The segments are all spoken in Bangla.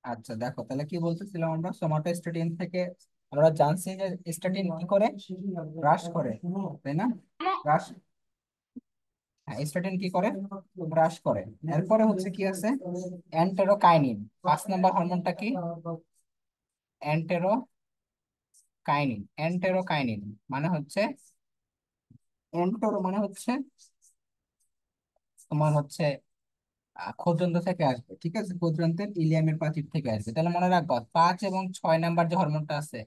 আচ্ছা দেখো, তাহলে কি বলতেছিলাম, আমরা সোমাটোস্ট্যাটিন থেকে আমরা জানছি যে স্ট্যাটিন কি করে, হ্রাস করে, তাই না? হ্রাস, হ্যাঁ, স্ট্যাটিন কি করে, হ্রাস করে। এরপরে হচ্ছে কি আছে, এন্টেরোকাইনিন। 5 নম্বর হরমোনটা কি? এন্টেরোকাইনিন মানে হচ্ছে, এন্টেরো মানে হচ্ছে তোমার হচ্ছে ক্ষুদ্রান্ত থেকে আসবে, ঠিক আছে, ক্ষুদ্রান্তের ইলিয়ামের প্রাচীর থেকে আসবে। তাহলে মনে রাখবা 5 এবং 6 নাম্বার যে হরমোনটা আছে,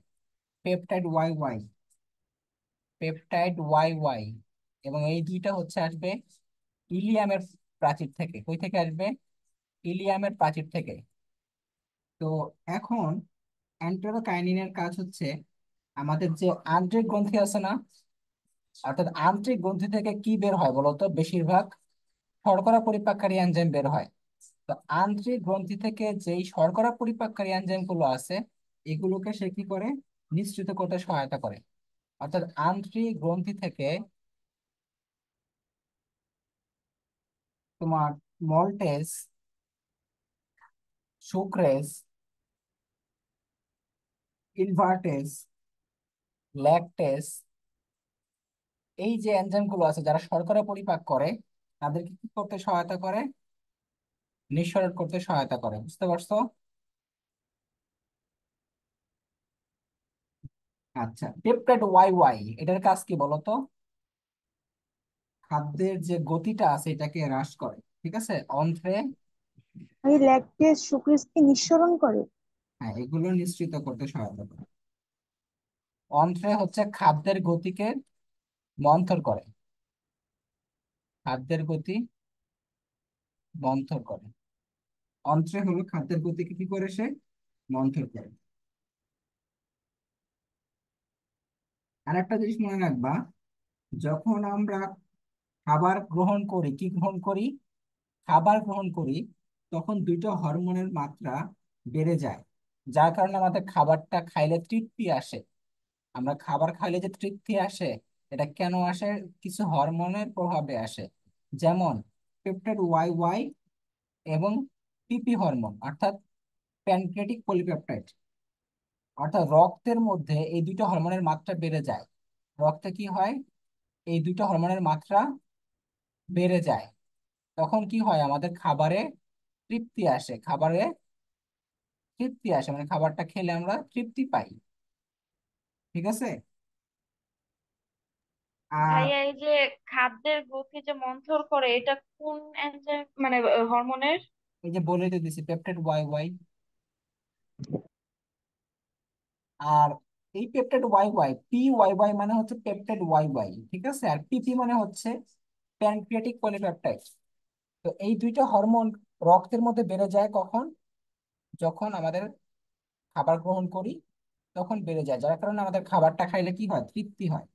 peptide Y Y, peptide Y Y, এবং এই দুইটা হচ্ছে আসবে ইলিয়ামের প্রাচীর থেকে। কই থেকে আসবে? ইলিয়ামের প্রাচীর থেকে। তো এখন এন্টেরোকাইনিনের কাজ হচ্ছে, আমাদের যে আন্ত্রিক গ্রন্থি আছে না, অর্থাৎ আন্ত্রিক গ্রন্থি থেকে কি বের হয় বলতো? বেশিরভাগ শর্করা পরিপাককারী এনজাইম বের হয়। তো আন্ত্রিক গ্রন্থি থেকে যেই শর্করা পরিপাককারী এনজাইম গুলো আছে, এগুলোকে সে কি করে, নিঃসৃত করতে সহায়তা করে। অর্থাৎ আন্ত্রিক গ্রন্থি থেকে তোমার মল্টেস, সুক্রেস, ইনভার্টেস, ল্যাকটেস, এই যে এনজাইম গুলো আছে যারা শর্করা পরিপাক করে, তাদেরকে কি করতে সহায়তা করে? নিঃসরণ করতে সহায়তা করে। বুঝতে পারছো? আচ্ছা, পেপটাইড ওয়াই ওয়াই এটার কাজ কি বলতো? খাদ্যের যে গতিটা আছে এটাকে হ্রাস করে, ঠিক আছে, অন্ত্রে। এই ল্যাকটেজ সুক্রেজকে নিঃসরণ করে। হ্যাঁ, এগুলো নিঃসৃত করতে সহায়তা করে। অন্ত্রে হচ্ছে খাদ্যের গতিকে মন্থর করে, খাদ্যের গতি মন্থর করে। অন্ত্রে হলো খাদ্যের গতিকে কি করে, সে মন্থর করে। আর একটা জিনিস মনে রাখবা, যখন আমরা খাবার গ্রহণ করি, কি গ্রহণ করি, খাবার গ্রহণ করি, তখন দুইটা হরমোনের মাত্রা বেড়ে যায়, যার কারণে আমাদের খাবারটা খাইলে তৃপ্তি আসে। আমরা খাবার খাইলে যে তৃপ্তি আসে, এটা কেন আসে? কিছু হরমোনের প্রভাবে আসে। যেমন পেপটাইড ওয়াই ওয়াই এবং পিপি হরমোন, অর্থাৎ প্যানক্রিয়াটিক পলিপেপটাইড। অর্থাৎ রক্তের মধ্যে এই দুইটা হরমোনের মাত্রা বেড়ে যায়। রক্তে কি হয়, এই দুইটা হরমোনের মাত্রা বেড়ে যায়। তখন কি হয়, আমাদের খাবারে তৃপ্তি আসে, খাবারে তৃপ্তি আসে, মানে খাবারটা খেলে আমরা তৃপ্তি পাই। ঠিক আছে? আর ভাইয়া, এই যে খাদ্যের গতি যে মন্থর করে, এটা কোন এনজাইম মানে হরমোনের? এই যে বলে তো দিছি, পেপটাইড ওয়াই ওয়াই। আর এই peptide Y Y, P Y Y মানে হচ্ছে পেপটাইড ওয়াই ওয়াই, ঠিক আছে, আর পিপি মানে হচ্ছে প্যানক্রিয়াটিক পলিপেপটাইড। তো এই দুইটা হরমোন রক্তের মধ্যে বেড়ে যায় কখন? যখন আমাদের খাবার গ্রহণ করি, তখন বেড়ে যায়, যার কারণে আমাদের খাবারটা খাইলে কি হয়, তৃপ্তি হয়।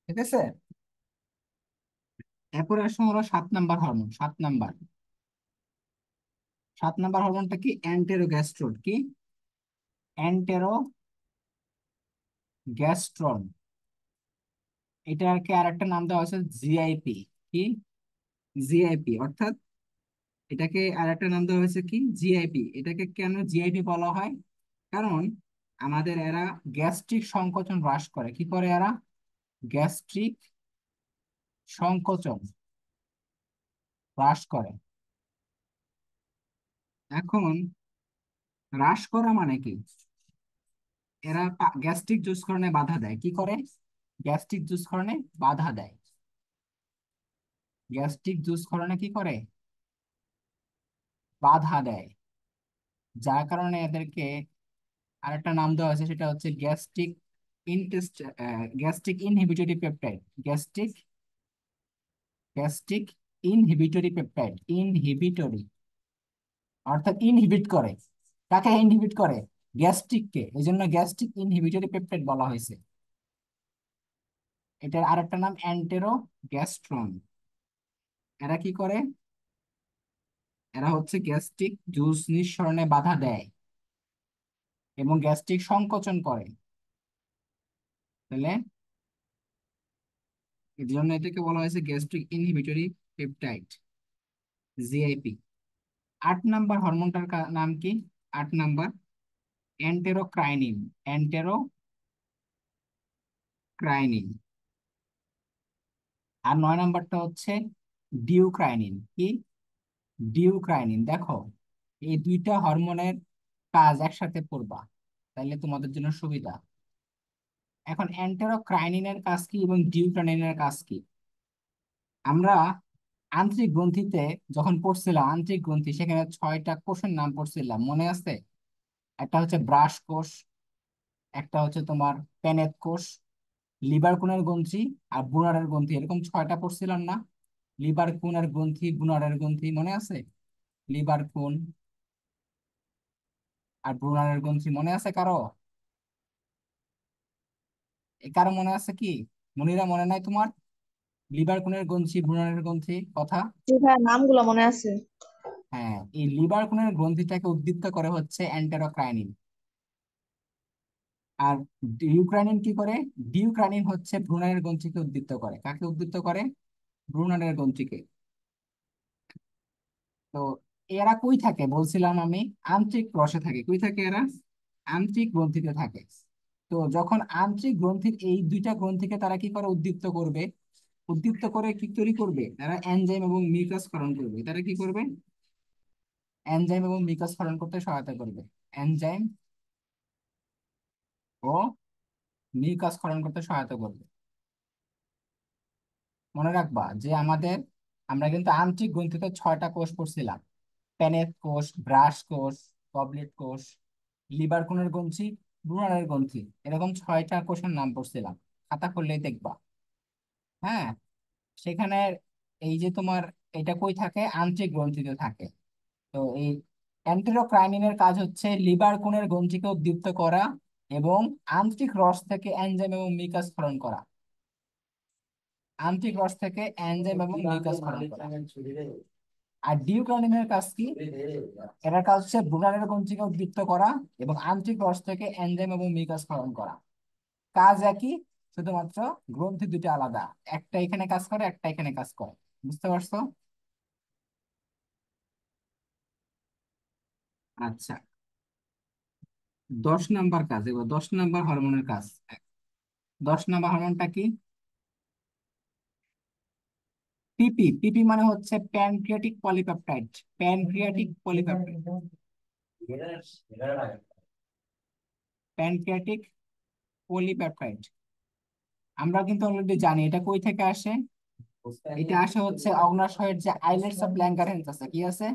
ঠিক আছে? এরপরে আসুন হলো 7 নাম্বার হরমোন। 7 নাম্বার, 7 নাম্বার হরমোনটা কি? অ্যান্টেরোগ্যাস্ট্রন। কি? অ্যান্টেরোগ্যাস্ট্রন। এটাকে আরেকটা নাম দেওয়া হয়েছে জিআইপি। কি? জিআইপি, অর্থাৎ এটাকে আরেকটা নাম দেওয়া হয়েছে কি, জিআইপি। এটাকে কেন জিআইপি বলা হয়? কারণ আমাদের এরা গ্যাস্ট্রিক সংকোচন হ্রাস করে। কি করে এরা? গ্যাস্ট্রিক সংকোচন হ্রাস করে। এখন হ্রাস করা মানে কি? এরা গ্যাস্ট্রিক জুসকরণে বাধা দেয়। কি করে? গ্যাস্ট্রিক জুসকরণে বাধা দেয়। গ্যাস্ট্রিক জুসকরণে কি করে? বাধা দেয়। যার কারণে এদেরকে আরেকটা নাম দেওয়া আছে, সেটা হচ্ছে gastric intest gastric inhibitory peptide. Gastric gastric inhibitory peptide. Inhibitory অর্থাৎ ইনহিবিট করে। কাকে ইনহিবিট করে? গ্যাস্ট্রিককে, এই জন্য গ্যাস্ট্রিক ইনহিবিটরি পেপটাইড বলা হয়েছে। এটার আরেকটা নাম অ্যান্টেরোগ্যাস্ট্রন। এরা কি করে? এরা হচ্ছে গ্যাস্ট্রিক জুস নিঃসরণে বাধা দেয় এবং গ্যাস্ট্রিক সংকোচন করে। তাহলে এর জন্য এটাকে বলা হয়েছে gastric inhibitory peptide, GIP. 8 number হরমোনটার নাম কি? 8 নাম্বার এন্টেরোক্রাইনিন। এন্টেরোক্রাইনিন। আর 9 নাম্বারটা হচ্ছে ডিউক্রাইনিন। কি? ডিউক্রাইনিন। দেখো, এই দুইটা হরমোনের কাজ একসাথে পড়বা, তাইলে তোমাদের জন্য সুবিধা। এখন এন্টেরোক্রাইনিনের কাজ কি এবং ডিউক্রাইনিনের কাজ কি? আমরা আন্ত্রিক গ্রন্থিতে যখন পড়ছিলাম, আন্ত্রিক গ্রন্থি, সেখানে 6টা কোষের নাম পড়ছিলাম, মনে আছে? একটা হচ্ছে ব্রাশ কোষ, একটা হচ্ছে তোমার পেনেট কোষ, লিবার কোণের গ্রন্থি, আর বুনারের গ্রন্থি, এরকম 6টা পড়ছিলাম না? লিবার কোণের গ্রন্থি, বুনারের গ্রন্থি, মনে আছে? লিবার কোণ আর ব্রুনারের গ্রন্থি মনে আছে কারো? কারো মনে আছে কি? মনিরা, মনে নাই তোমার? লিবার কোণের গ্রন্থি, ব্রুনারের গ্রন্থি কথা। জি ভাই, নামগুলো মনে আছে। হ্যাঁ, এই লিবার কোণের গ্রন্থিটাকে উদ্দীপ্ত করে হচ্ছে এন্টেরোক্রাইনিন। আর ডিউক্রাইনিন কি করে? ডিউক্রাইনিন হচ্ছে ব্রুনারের গ্রন্থিকে উদ্দীপ্ত করে। কাকে উদ্দীপ্ত করে? ব্রুনারের গ্রন্থিকে। তো এরা কই থাকে বলছিলাম আমি? আন্ত্রিক রসে থাকে। কই থাকে এরা? আন্ত্রিক গ্রন্থিতে থাকে। তো যখন আন্ত্রিক গ্রন্থির এই দুইটা গ্রন্থিকে তারা কি করে? উদ্দীপ্ত করবে। উদ্দীপ্ত করে কি তৈরি করবে? তারা এনজাইম এবং মিউকাস ক্ষরণ করবে। তারা কি করবে? এনজাইম এবং মিউকাস ক্ষরণ করতে সহায়তা করবে। এনজাইম ও মিউকাস ক্ষরণ করতে সহায়তা করবে। মনে রাখবা যে আমরা কিন্তু আন্ত্রিক গ্রন্থিতে 6টা কোষ পড়ছিলাম। পেনেট কোষ, ব্রাশ কোষ, গবলেট কোষ, লিবার কোণের গ্রন্থি, ব্রুনারের গ্রন্থি, এরকম 6টা কোষের নাম পড়ছিলাম। খাতা খুললেই দেখবা। হ্যাঁ, সেখানে এই যে তোমার, এটা কই থাকে? আন্ত্রিক গ্রন্থিতে থাকে। তো এই এন্টেরোক্রাইনিনের কাজ হচ্ছে লিভার কোণের গ্রন্থিকে উদ্দীপ্ত করা এবং আন্ত্রিক রস থেকে এনজাইম এবং মিউকাস ক্ষরণ করা। আন্ত্রিক রস থেকে এনজাইম এবং মিউকাস ক্ষরণ করা। আর ডিউক্রাইনিনের কাজ কি? এটার কাজ হচ্ছে ব্রুনারের গ্রন্থিকে উদ্দীপ্ত করা এবং আন্ত্রিক রস থেকে এনজাইম এবং মিউকাস ক্ষরণ করা। কাজ একই, শুধুমাত্র গ্রন্থি দুটো আলাদা। একটা এখানে কাজ করে, একটা এখানে কাজ করে। বুঝতে পারছো? আচ্ছা, 10 নাম্বার কাজ, এবার 10 নাম্বার হরমোনের কাজ। 10 নাম্বার হরমোনটা কি? পিপি। পিপি মানে হচ্ছে pancreatic polypeptide. Pancreatic polypeptide. Pancreatic polypeptide. আমরা কিন্তু অলরেডি জানি এটা কই থেকে আসে। এটা আসে হচ্ছে অগ্ন্যাশয়ের যে আইলেটস অফ ল্যাঙ্গারহ্যান্স আছে। কি আছে?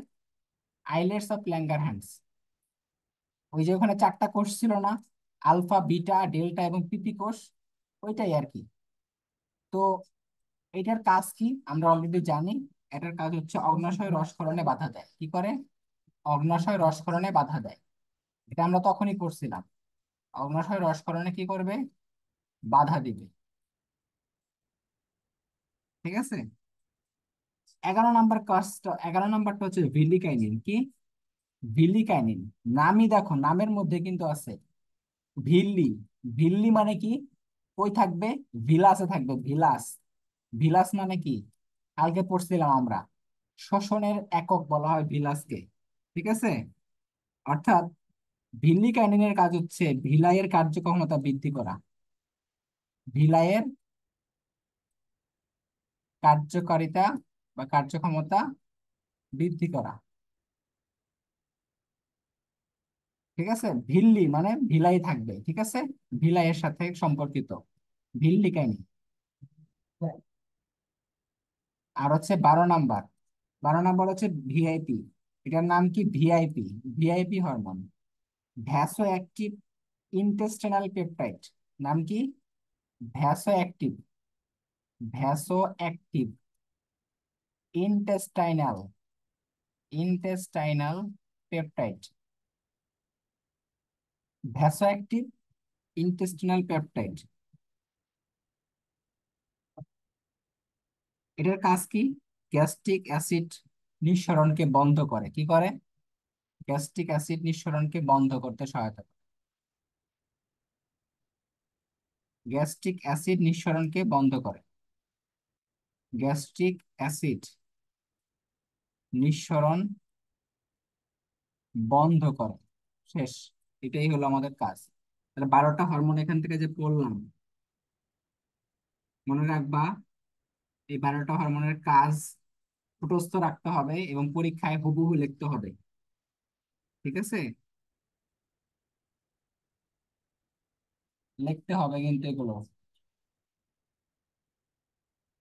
Islets of Langerhans. ওই যে ওখানে 4টা কোষ ছিল না? আলফা, বিটা, ডেল্টা এবং পিপি কোষ। ওইটাই আর কি। তো এটার কাজ কি আমরা অলরেডি জানি। এটার কাজ হচ্ছে অগ্ন্যাশয় রসক্ষরণে বাধা দেয়। কি করে? অগ্ন্যাশয় রসক্ষরণে বাধা দেয়। এটা আমরা তখনই করছিলাম। অগ্ন্যাশয় রসক্ষরণে কি করবে? বাধা দিবে। ঠিক আছে। 11 নাম্বারটা হচ্ছে ভিলিকাইনিন। কি? ভিলিকাইনিন। নামই দেখো, নামের মধ্যে কিন্তু আছে ভিল্লি। ভিল্লি মানে কি? কই থাকবে? ভিলাসে থাকবে। ভিলাস। ভিলাস মানে কি? কালকে পড়ছিলাম আমরা, শ্বসনের একক বলা হয় ভিলাসকে। ঠিক আছে। অর্থাৎ ভিল্লিকাইনিনের কাজ হচ্ছে ভিলাইয়ের কার্যক্ষমতা বৃদ্ধি করা। ভিলাইয়ের কার্যকারিতা বা কার্যক্ষমতা বৃদ্ধি করা। ঠিক আছে। ভিল্লি মানে ভিলাই থাকবে। ঠিক আছে, ভিলাইয়ের সাথে সম্পর্কিত ভিল্লিকাইনিন। আর হচ্ছে 12 নাম্বার। 12 নাম্বার হচ্ছে ভিআইপি। এটার নাম কি? VIP. VIP hormone, vasoactive intestinal peptide. নাম কি? Vasoactive. Vasoactive intestinal intestinal peptide. Vasoactive intestinal peptide. এটার কাজ কি? গ্যাস্ট্রিক অ্যাসিড নিঃসরণকে বন্ধ করে। কি করে? গ্যাস্ট্রিক অ্যাসিড নিঃসরণকে বন্ধ করতে সহায়তা করে। গ্যাস্ট্রিক অ্যাসিড নিঃসরণকে বন্ধ করে। গ্যাস্ট্রিক অ্যাসিড নিঃসরণ বন্ধ করে। শেষ। এটাই হলো আমাদের কাজ। তাহলে 12টা হরমোন এখান থেকে যে পড়লাম, মনে রাখবা এই 12টা হরমোনের কাজ মুখস্থ রাখতে হবে এবং পরীক্ষায় হুবহু লিখতে হবে। ঠিক আছে? লিখতে হবে কিন্তু এগুলো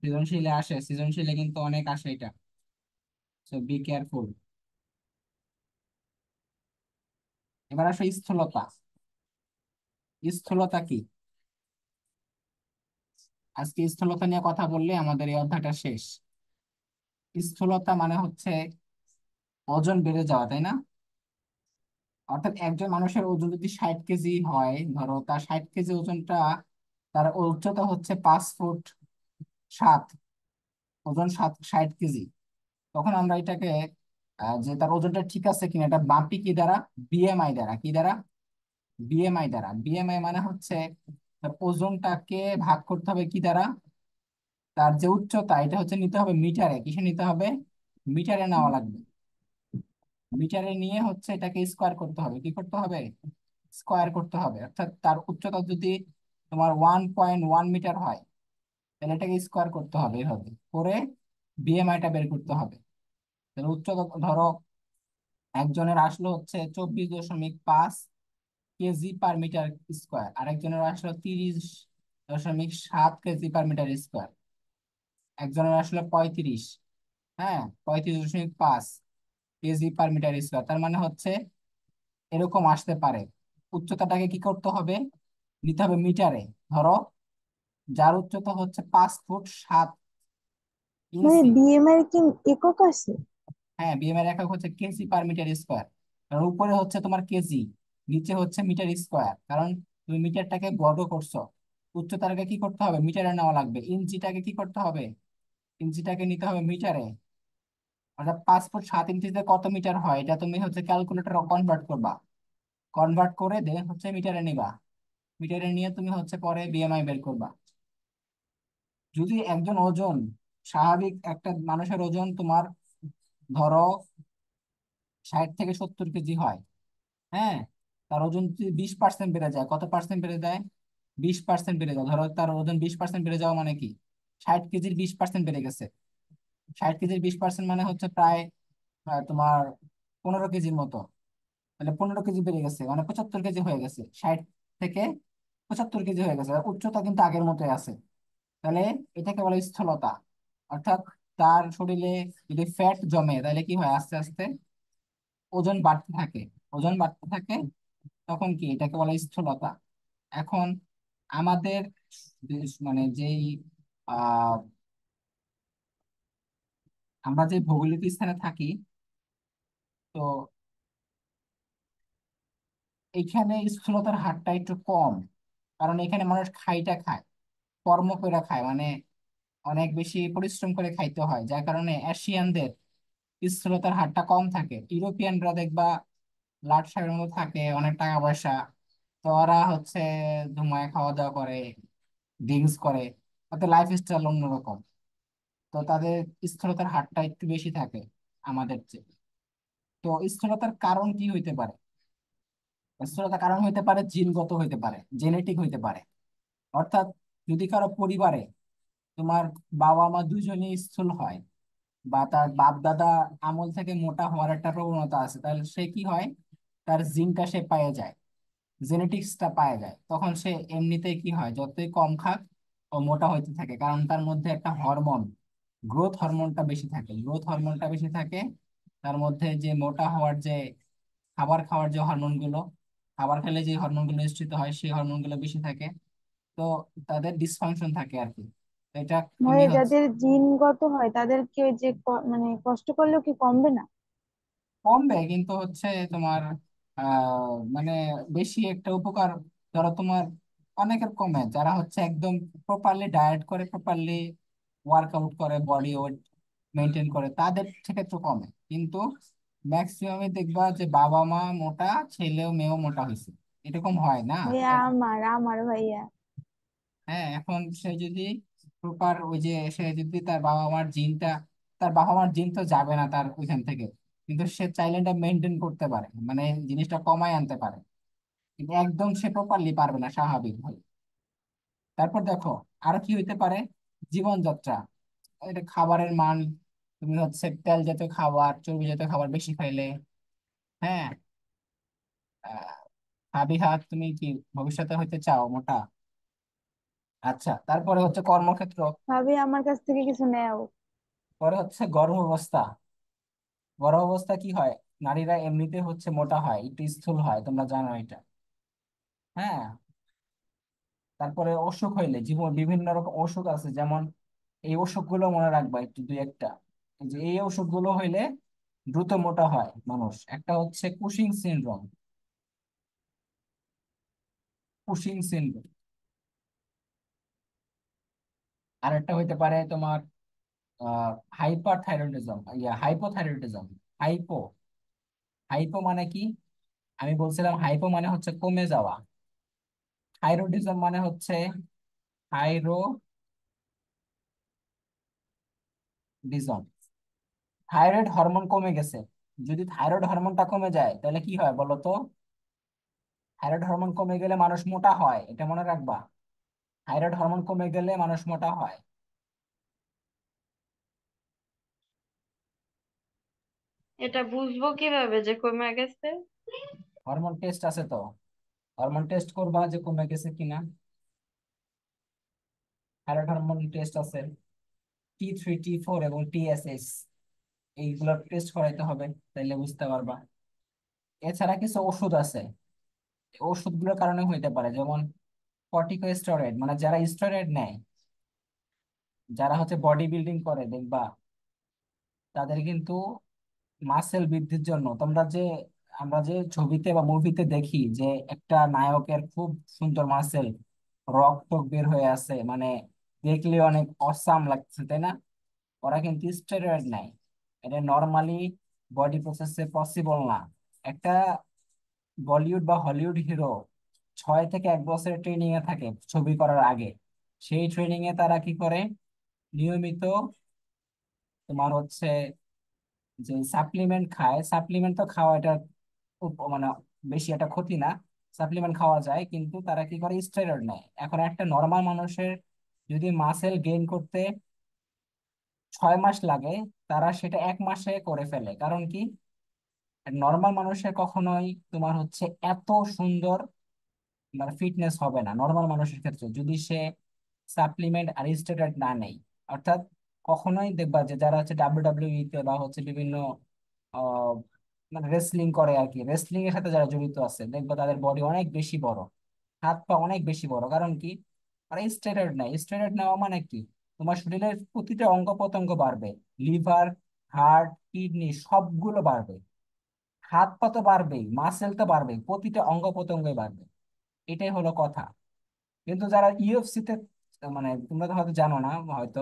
সৃজনশীলে আসে, সৃজনশীলে কিন্তু অনেক আসে এটা। So be careful. এবার আসো স্থূলতা। স্থূলতা কি? আজকে স্থূলতা নিয়ে কথা বললে আমাদের এই অধ্যায়টা শেষ। স্থূলতা মানে হচ্ছে ওজন বেড়ে যাওয়া, তাই না? অর্থাৎ একজন মানুষের ওজন যদি 60 কেজি হয়, ধরো তার 60 কেজি ওজনটা, তার উচ্চতা হচ্ছে 5 ফুট 7, ওজন 60 কেজি। তখন আমরা এটাকে যে তার ওজনটা ঠিক আছে কিনা এটা মাপি কি দ্বারা? বিএমআই দ্বারা। কি দ্বারা? বিএমআই দ্বারা। বিএমআই মানে হচ্ছে তার ওজনটাকে ভাগ করতে হবে কি দ্বারা? তার যে উচ্চতা, এটা হচ্ছে নিতে হবে মিটারে। কিসে নিতে হবে? মিটারে নেওয়া লাগবে। মিটারে নিয়ে হচ্ছে এটাকে স্কোয়ার করতে হবে। কি করতে হবে? স্কোয়ার করতে হবে। অর্থাৎ তার উচ্চতা যদি তোমার 1.1 মিটার হয়, তাহলে এটাকে স্কোয়ার করতে হবে এভাবে করে বিএমআইটা বের করতে হবে। তাহলে উচ্চতা ধরো একজনের আসলো হচ্ছে 24.5 কেজি পার মিটার স্কোয়ার, আরেকজনের আসলো 30.7 কেজি পার মিটার স্কোয়ার, একজনের আসলো 35, হ্যাঁ, 35.5 কেজি পার মিটার স্কোয়ার। তার মানে হচ্ছে এরকম আসতে পারে। উচ্চতাটাকে কি করতে হবে? নিতে হবে মিটারে। ধরো যার উচ্চতা হচ্ছে 5 ফুট 7 মানে ইঞ্চি বিএমআই কি একক আছে? হ্যাঁ, বিএম এর একক হচ্ছে কেজি পার মিটার স্কোয়ার। কারণ উপরে হচ্ছে তোমার কেজি, নিচে হচ্ছে মিটার স্কোয়ার, কারণ তুমি মিটারটাকে বর্গ করছো। উচ্চতাটাকে কি করতে হবে? মিটারে নেওয়া লাগবে। ইঞ্চিটাকে কি করতে হবে? ইঞ্চিটাকে নিতে হবে মিটারে। অর্থাৎ 5 ফুট 7 ইঞ্চিতে কত মিটার হয় এটা তুমি হচ্ছে ক্যালকুলেটর কনভার্ট করবা। কনভার্ট করে দেন হচ্ছে মিটারে নিবা। মিটারে নিয়ে তুমি হচ্ছে পরে বিএমআই বের করবা। যদি একজন ওজন, স্বাভাবিক একটা মানুষের ওজন তোমার ধরো 60 থেকে 70 কেজি হয়, হ্যাঁ, তার ওজন যদি 20% বেড়ে যায়, কত পার্সেন্ট বেড়ে যায়? 20% বেড়ে যায়। ধরো তার ওজন 20% বেড়ে যাওয়া মানে কি? 60 কেজির 20% বেড়ে গেছে। 60 কেজির 20% মানে হচ্ছে প্রায় তোমার 15 কেজির মতো। তাহলে 15 কেজি বেড়ে গেছে মানে 75 কেজি হয়ে গেছে। 60 থেকে 75 কেজি হয়ে গেছে। আর উচ্চতা কিন্তু আগের মতোই আছে। তাহলে এটাকে বলে স্থূলতা। অর্থাৎ তার শরীরে যদি ফ্যাট জমে তাহলে কি হয়? আস্তে আস্তে ওজন বাড়তে থাকে। ওজন বাড়তে থাকে, তখন কি? এটাকে বলে স্থূলতা। এখন আমাদের মানে যেই আহ আমরা যে ভৌগোলিক স্থানে থাকি, তো এইখানে স্থূলতার হারটা একটু কম। কারণ এখানে মানুষ খাইটা খায়, কর্ম করে খায়, মানে অনেক বেশি পরিশ্রম করে খাইতে হয়, যার কারণে এশিয়ানদের স্থূলতার হারটা কম থাকে। ইউরোপিয়ানরা দেখবা লাট সাহেবের মতো থাকে, অনেক টাকা পয়সা, তো ওরা হচ্ছে ধুমায় খাওয়া দাওয়া করে, ড্রিঙ্কস করে, তাদের লাইফ স্টাইল অন্যরকম। তো তাদের স্থূলতার হারটা একটু বেশি থাকে আমাদের চেয়ে। তো স্থূলতার কারণ কি হইতে পারে? স্থূলতার কারণ হইতে পারে জিনগত, হইতে পারে জেনেটিক, হইতে পারে। অর্থাৎ যদি কারো পরিবারে তোমার বাবা মা দুজনেই স্থূল হয়, বা তার বাপ দাদা আমল থেকে মোটা হওয়ার একটা প্রবণতা আছে, তাহলে সে কি হয়? তার জিনটা সে পায়ে যায়, জেনেটিক্সটা পায়ে যায়, তখন সে এমনিতেই কি হয়? যতই কম খাক ও মোটা হইতে থাকে। কারণ তার মধ্যে একটা হরমোন, গ্রোথ হরমোনটা বেশি থাকে। গ্রোথ হরমোনটা বেশি থাকে তার মধ্যে। যে মোটা হওয়ার যে খাবার খাওয়ার যে হরমোন গুলো, খাবার খেলে যে হরমোন গুলো নিঃসৃত হয় সেই হরমোন গুলো বেশি থাকে। তো তাদের ডিসফাংশন থাকে আর কি। তো এটা তুমি মানে হচ্ছে যাদের জিনগত হয় তাদেরকে যে মানে কষ্ট করলেও কি কমবে না? কমবে, কিন্তু হচ্ছে তোমার মানে বেশি একটা উপকার, ধরো তোমার অনেকের কমে যারা হচ্ছে একদম প্রপারলি ডায়েট করে, প্রপারলি ওয়ার্কআউট করে, বডি ওয়েট মেনটেন করে, তাদের থেকে তো কমে। কিন্তু ম্যাক্সিমামে দেখবা যে বাবা মা মোটা, ছেলেও মেয়েও মোটা হয়েছে, এরকম হয় না? ভাইয়া, তাই না? আমার ভাইয়া। হ্যাঁ, এখন সে যদি প্রপার ওই যে সে যদি তার বাবা মার জিনটা, তার বাবা মার জিন তো যাবে না তার ওইখান থেকে, কিন্তু সে চাইলে এটা মেনটেন করতে পারে, মানে জিনিসটা কমায় আনতে পারে, কিন্তু একদম সে প্রপারলি পারবে না স্বাভাবিক ভাবে। তারপর দেখো আরো কি হইতে পারে, জীবনযাত্রা, এটা খাবারের মান, তুমি হচ্ছে তেল জাতীয় খাবার, চর্বি জাতীয় খাবার বেশি খাইলে, হ্যাঁ, হাবি হাত, তুমি কি ভবিষ্যতে হইতে চাও মোটা? আচ্ছা, তারপরে হচ্ছে কর্মক্ষেত্র। ভাবি আমার কাছ থেকে কিছু নেও। পরে হচ্ছে গর্ভাবস্থা। গর্ভাবস্থা কি হয়, নারীরা এমনিতে হচ্ছে মোটা হয়, একটু স্থূল হয়, তোমরা জানো এটা। হ্যাঁ, তারপরে অসুখ হইলে, জীবন বিভিন্ন রকম অসুখ আছে, যেমন এই অসুখগুলো মনে রাখবা একটু দুই একটা। এই যে এই অসুখগুলো হইলে দ্রুত মোটা হয় মানুষ, একটা হচ্ছে কুশিং সিনড্রোম। Cushing syndrome. আর একটা হইতে পারে তোমার hyperthyroidism, hypothyroidism. Hypo, hypo মানে কি, আমি বলছিলাম হাইপো মানে হচ্ছে কমে যাওয়া, থাইরয়েডিজম মানে হচ্ছে থাইরোডিজম, থাইরয়েড হরমোন কমে গেছে। যদি থাইরয়েড হরমোনটা কমে যায় তাহলে কি হয় বলো তো? থাইরয়েড হরমোন কমে গেলে মানুষ মোটা হয়, এটা মনে রাখবা। থাইরয়েড হরমোন কমে গেলে মানুষ মোটা হয়। এটা বুঝবো কিভাবে যে কমে গেছে? হরমোন টেস্ট আছে তো, হরমোন টেস্ট করবা যে কমে গেছে কিনা। থাইরয়েড হরমোন টেস্ট আছে, T3 T4 এবং TSH, এইগুলো টেস্ট করাইতে হবে, তাইলে বুঝতে পারবা। এছাড়া কিছু ওষুধ আছে, ওষুধগুলোর কারণে হইতে পারে, যেমন কর্টিকোস্টেরয়েড, মানে যারা স্টেরয়েড নেয়, যারা হচ্ছে বডি বিল্ডিং করে দেখবা, তাদের কিন্তু মাসেল বৃদ্ধির জন্য, তোমরা যে, আমরা যে ছবিতে বা মুভিতে দেখি যে একটা নায়কের খুব সুন্দর মাসেল, রক্ত বের হয়ে আছে, মানে দেখলে অনেক অসাম লাগছে, তাই না? ওরা কিন্তু স্টেরয়েড নেয়। এটা নর্মালি বডি প্রসেসে পসিবল না। একটা বলিউড বা হলিউড হিরো 6 থেকে 1 বছরের ট্রেনিং এ থাকে ছবি করার আগে। সেই ট্রেনিং এ তারা কি করে, নিয়মিত তোমার হচ্ছে যে সাপ্লিমেন্ট খায়, সাপ্লিমেন্ট তো খাওয়া এটা মানে বেশি একটা ক্ষতি না, সাপ্লিমেন্ট খাওয়া যায়, কিন্তু তারা কি করে, স্টেরয়েড নেয়। এখন একটা নর্মাল মানুষের যদি মাসেল গেইন করতে 6 মাস লাগে, তারা সেটা 1 মাসে করে ফেলে। কারণ কি, নর্মাল মানুষের কখনোই তোমার হচ্ছে এত সুন্দর মানে ফিটনেস হবে না নর্মাল মানুষের ক্ষেত্রে, যদি সে সাপ্লিমেন্ট আর স্টেরয়েড না নেয়। অর্থাৎ কখনোই দেখবা যে যারা হচ্ছে ডাব্লিউডাব্লিউই তে বা হচ্ছে বিভিন্ন আহ, মানে রেসলিং করে আর কি, রেসলিং এর সাথে যারা জড়িত আছে দেখবা তাদের বডি অনেক বেশি বড়, হাত পা অনেক বেশি বড়। কারণ কি, আর স্টেরয়েড নেয়। স্টেরয়েড নেওয়া মানে কি, তোমার শরীরের প্রতিটা অঙ্গ প্রত্যঙ্গ বাড়বে, লিভার, হার্ট, কিডনি সবগুলো বাড়বে, হাত পা তো বাড়বেই, মাসেল তো বাড়বেই, প্রতিটা অঙ্গ প্রত্যঙ্গই বাড়বে। এটাই হলো কথা। কিন্তু যারা ইউএফসি তে, মানে তোমরা তো হয়তো জানো না হয়তো,